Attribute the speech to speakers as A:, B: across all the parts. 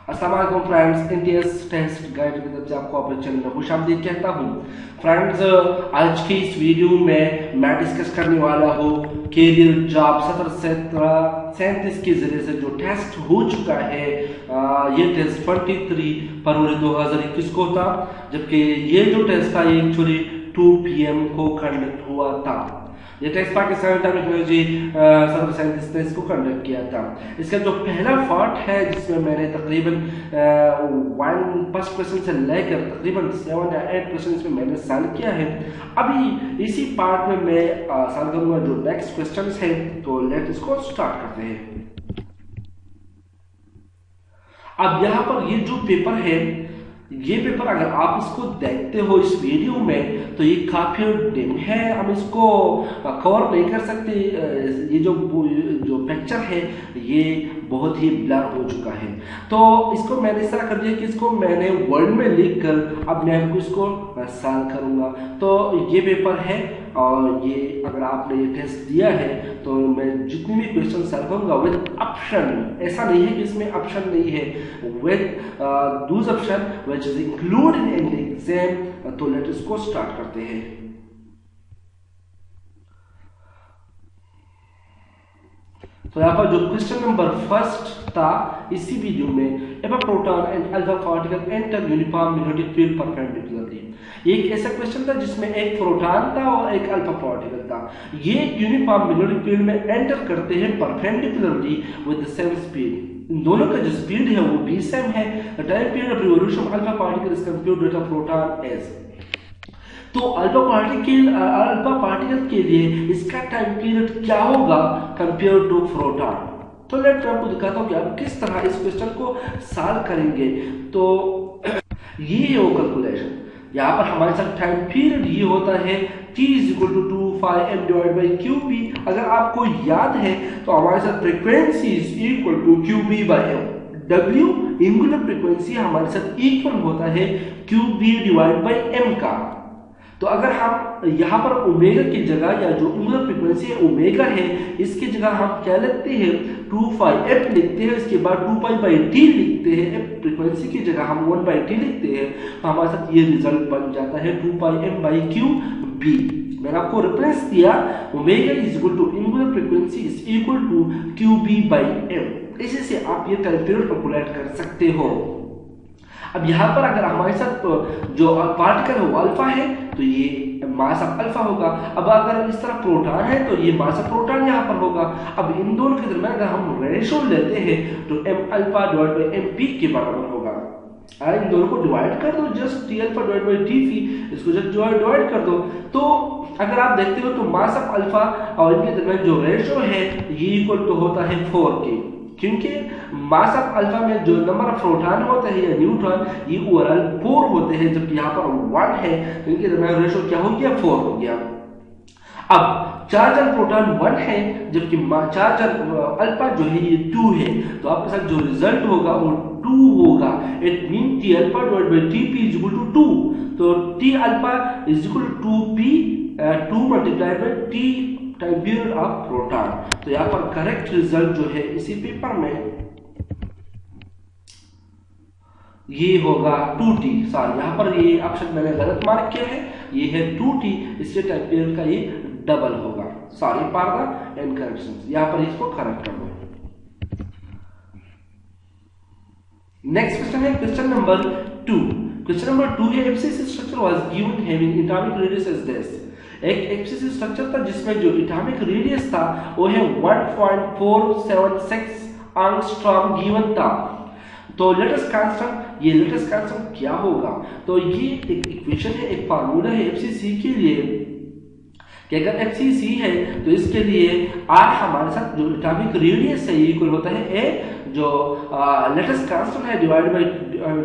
A: अस्सलाम वालेकुम friends, Indians test guide की तरफ से आपको अपने चैनल में खुशामदीद कहता हूँ। फ्रेंड्स, आज की इस वीडियो में मैं डिस्कस करने वाला हूँ कैरियर जॉब 1737 के जरिए से जो टेस्ट हो चुका है। ये टेस्ट 23 फरवरी 2021 को था, जबकि ये जो टेस्ट था ये एक्चुअली 2 PM को कंडक्ट हुआ था। ये टेस्ट पाकिस्तान टेक्नोलॉजी 1737 ने इसको कंडक्ट किया था। इसका जो पहला पार्ट है जिसमें मैंने तकरीबन 1 क्वेश्चन से लेकर तकरीबन 7 या 8 क्वेश्चन इसमें मैंने सॉल्व किया है। अभी इसी पार्ट में मैं सॉल्व करूंगा जो नेक्स्ट क्वेश्चन है। तो लेट इसको स्टार्ट करते हैं। अब यहाँ पर ये जो पेपर है, ये पेपर अगर आप इसको देखते हो इस वीडियो में तो ये काफी डिम है, हम इसको कवर नहीं कर सकते। ये जो पिक्चर है ये बहुत ही ब्लर हो चुका है, तो इसको मैंने इस तरह कर दिया कि इसको मैंने वर्ड में लिख कर अब मैं आपको इसको सॉल्व करूंगा। तो ये पेपर है और ये अगर आपने ये टेस्ट दिया है तो मैं जितने भी क्वेश्चन सॉल्व करूंगा विद ऑप्शन, ऐसा नहीं है कि इसमें ऑप्शन नहीं है, विद दूस option which is include in the exam. तो लेट इसको स्टार्ट करते हैं। तो यहाँ पर जो क्वेश्चन नंबर फर्स्ट था इसी वीडियो में, if a proton and alpha particle enter uniform magnetic field perpendicularly. एक ऐसा क्वेश्चन था जिसमें एक प्रोटॉन था और एक अल्फा पार्टिकल था। ये यूनिफॉर्म मैग्नेटिक फील्ड में एंटर करते हैं perpendicularly with the same speed. इन दोनों का जो स्पीड है वो भी सेम है। The time period of revolution of alpha particle is computed with a proton as. तो अल्फा पार्टिकल के लिए इसका टाइम पीरियड क्या होगा कंपेयर टू प्रोटॉन। तो लेट मैं आपको दिखाता हूं कि आप किस तरह इस क्वेश्चन को सॉल्व करेंगे। तो ये हो कैलकुलेशन। यहाँ पर हमारे साथ टाइम पीरियड ये होता है t = 2πm / qb। अगर आपको याद है तो हमारे साथ frequency = qb/m। w angular frequency हमारे साथ इक्वल होता है qb/m का। तो अगर हम यहाँ पर ओमेगा की जगह या जो एंगुलर फ्रीक्वेंसी है ओमेगा है, इसकी जगह हम क्या लिखते हैं 2πf लिखते हैं, इसके बाद 2π/t लिखते हैं। फ्रीक्वेंसी की जगह हम 1/t लिखते हैं, तो हमारे साथ ये रिजल्ट बन जाता है 2πm/qb। मैंने आपको रेफरेंस दिया ओमेगा एंगुलर फ्रीक्वेंसी = qb/m। इसी से आप ये टाइम पीरियड कैलकुलेट कर सकते हो। अब यहाँ पर अगर हमारे साथ जो पार्टिकल है वो अल्फा है तो ये मास ऑफ अल्फा होगा। अब अगर इस तरह प्रोटॉन है तो ये मास ऑफ प्रोटॉन यहाँ पर होगा। अब इन दोनों के दरमियान अगर हम रेशो लेते हैं तो m∞/mp के बराबर होगा। इन दोनों को डिवाइड कर दो, जस्ट T∞/Tp, इसको जस्ट डिवाइड कर दो। तो अगर आप देखते हो तो मास ऑफ अल्फा और इनके दरमियान जो रेशो है ये इक्वल तो होता है 4 के, क्योंकि मास ऑफ अल्फा में जो नंबर ऑफ प्रोटॉन होते हैं या न्यूट्रॉन ये ओवरऑल 4 होते हैं, जबकि यहाँ पर 1 है, तो इनके दरमियान रेशो क्या हो गया 4 हो गया। अब चार्ज ऑन प्रोटॉन 1 है, जबकि चार्ज ऑन अल्फा जो है ये 2 है, तो आपके साथ जो रिजल्ट होगा वो 2 होगा। It mean T∞/Tp = 2। तो T∞ = 2p 2 × T time period of proton. तो यहाँ पर करेक्ट रिजल्ट जो है इसी पेपर में ये होगा 2t। सॉरी, यहाँ पर ये ऑप्शन मैंने गलत मार्क किया है, ये है 2t, इससे टाइम पीरियड का ये डबल होगा। सॉरी फॉर द इनकरेक्शन, यहाँ पर इसको करेक्ट कर दो। नेक्स्ट क्वेश्चन है क्वेश्चन नंबर 2। क्वेश्चन नंबर 2 है FCC structure was given having atomic radius as this. एक FCC स्ट्रक्चर था जिसमें जो एटॉमिक रेडियस था वो है 1.476 एंगस्ट्रॉम गिवन था। तो लेटेस्ट कांस्टेंट, ये लेटेस्ट कांस्टेंट क्या होगा? तो ये एक इक्वेशन है, एक फार्मूला है FCC के लिए कि अगर FCC है तो इसके लिए R हमारे साथ जो एटॉमिक रेडियस है ये इक्वल होता है A जो लेटेस्ट कांस्टेंट है डिवाइड बाय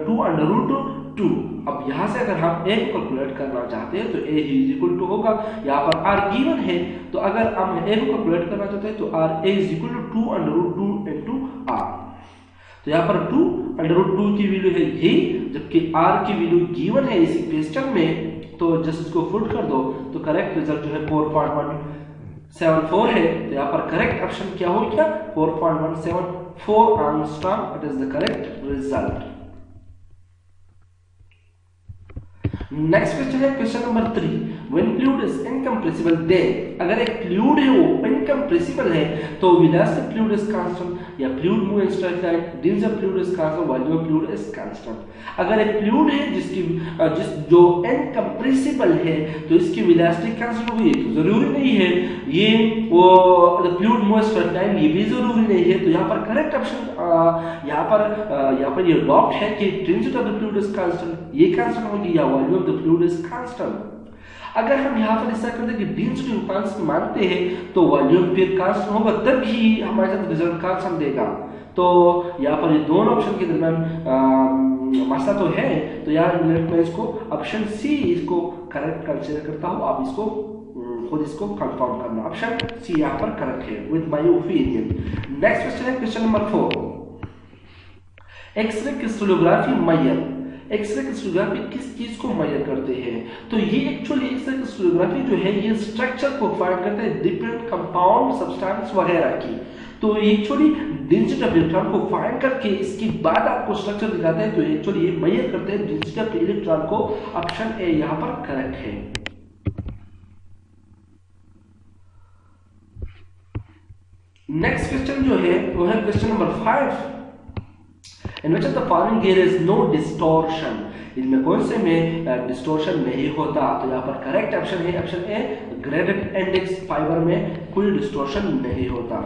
A: 2√2। अब यहाँ से अगर हम A को कैलकुलेट करना चाहते हैं तो A = होगा, यहाँ पर R गिवन है, तो अगर हम A को कैलकुलेट करना चाहते हैं तो A = 2√2 × R। तो यहाँ पर 2√2 की वैल्यू है ये, जबकि R की वैल्यू गिवन है इसी क्वेश्चन में। तो जस्ट इसको पुट कर दो तो करेक्ट रिजल्ट जो है 4.174 है। तो यहाँ पर करेक्ट ऑप्शन क्या हो गया 4.174 4 angstrom. It is the correct result. Next question है question number 3. When fluid is incompressible then, अगर एक फ्लूइड है वो इनकम्प्रेसिबल है तो velocity of fluid is constant या fluid move in straight line, density of fluid is constant, volume of fluid is constant. अगर एक फ्लूइड है जो इनकम्प्रेसिबल है तो इसकी वेलोसिटी कांस्टेंट होगी. तो जरूरी नहीं है ये वो फ्लूइड मूव स्ट्रेट लाइन, ये भी जरूरी नहीं है. तो यहाँ पर करेक्ट ऑप्शन यहाँ पर ये डॉट है कि density of the fluid is constant, ये कांस्टेंट होगी या volume of the fluid is constant. अगर हम यहाँ पर ऐसा करते हैं कि डेंसिटी कांस्टेंट मानते हैं तो वॉल्यूम फिर कांस्टेंट होगा, तभी हमारे साथ रिजल्ट कांस्टेंट देगा. तो यहाँ पर ये दोनों ऑप्शन के दरमियान मसला तो है. तो यार मैं इसको ऑप्शन सी इसको करेक्ट कंसीडर करता हूँ. आप इसको खुद इसको कंफर्म करना. ऑप्शन सी यहाँ पर करेक्ट है with my opinion. Next question है question number 4. X ray crystallography measure, X ray crystallography किस चीज को मेजर करते हैं? तो ये एक्चुअली एक्सरे क्रिस्टलोग्राफी जो है ये स्ट्रक्चर को फाइंड करते हैं डिफरेंट कंपाउंड सब्सटेंस वगैरह की. तो एक्चुअली डेंसिटी ऑफ इलेक्ट्रॉन को फाइंड करके इसके बाद आपको स्ट्रक्चर दिखाते हैं. तो एक्चुअली ये मेजर करते हैं डेंसिटी ऑफ इलेक्ट्रॉन को. ऑप्शन ए यहाँ पर करेक्ट है. नेक्स्ट क्वेश्चन जो है वो है question number 5. In which of the following there is no distortion? इनमें कौन से में डिस्टोर्शन नहीं होता? तो यहाँ पर करेक्ट ऑप्शन है option A, graded index fibre में कोई डिस्टोर्शन नहीं होता.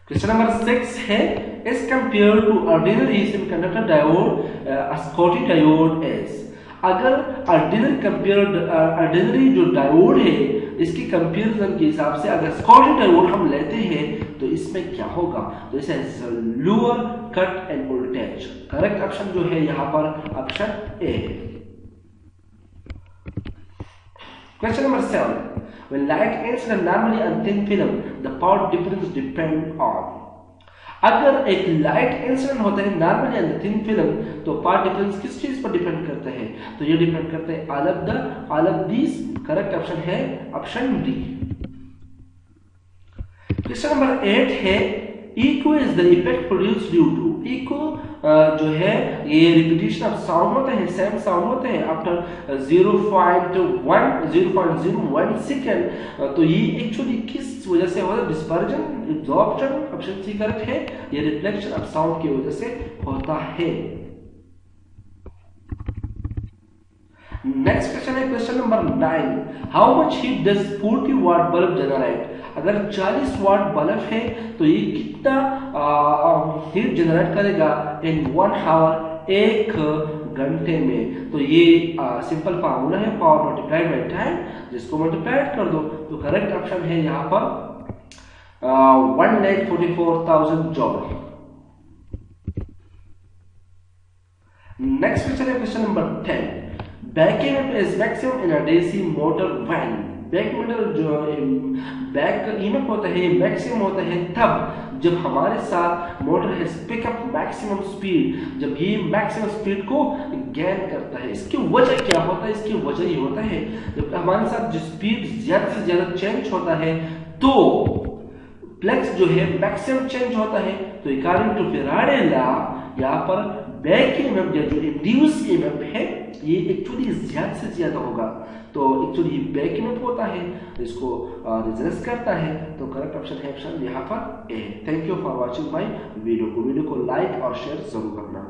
A: क्वेश्चन नंबर 6 है as compared to ordinary semiconductor diode Schottky diode as. अगर ऑर्डिनरी जो डायोड है इसकी कंपैरिजन के हिसाब से अगर स्कॉटी डायोड हम लेते हैं तो इसमें क्या होगा? तो इसे lower cut end voltage. Correct option जो है यहाँ पर ऑप्शन ए है. Question number 7. When light incident normally on thin film, the power difference depend on. अगर एक लाइट इंसिडेंट होता है normally on the thin film तो पावर डिफरेंस किस चीज पर डिपेंड करता है? तो ये डिपेंड करता है all of these. Correct option है ऑप्शन डी. क्वेश्चन नंबर 8 है echo is the effect produced due to. Echo जो है ये रिपीटिशन ऑफ साउंड होते हैं, सेम साउंड होते हैं आफ्टर 0.01 सेकेंड. तो ये एक्चुअली किस वजह से होता है? Dispersion, absorption. Option C correct है. ये रिफ्लेक्शन ऑफ साउंड की वजह से होता है. नेक्स्ट क्वेश्चन है question number 9. How much heat does 40 watt bulb generate? अगर 40 वाट बल्ब है तो ये कितना हीट जनरेट करेगा इन 1 आवर, 1 घंटे में? तो ये सिंपल फार्मूला है पावर मल्टीप्लाइड बाय टाइम, जिसको मल्टीप्लाइड कर दो. तो करेक्ट ऑप्शन है यहाँ पर 1,44,000 जॉल. नेक्स्ट क्वेश्चन है question number 10. Back EMF is maximum in a DC motor when. Back EMF होता है मैक्सिमम होता है तब जब हमारे साथ मोटर है पिकअप मैक्सिमम स्पीड, जब ये मैक्सिमम स्पीड को गेन करता है. इसकी वजह क्या होता है? इसकी वजह ये होता है जब हमारे साथ जो स्पीड ज्यादा से ज्यादा चेंज होता है तो फ्लक्स जो है मैक्सिमम चेंज होता है. तो अकॉर्डिंग टू फैराडे लॉ यहाँ पर बैक ईएमएफ या जो इंड्यूस ईएमएफ है ये एक्चुअली ज्यादा से ज्यादा होगा. तो एक्चुअली बैक ईएमएफ होता है, इसको रिजल्ट करता है. तो करेक्ट ऑप्शन है ऑप्शन यहाँ पर A. Thank you for watching my video को लाइक और शेयर जरूर करना.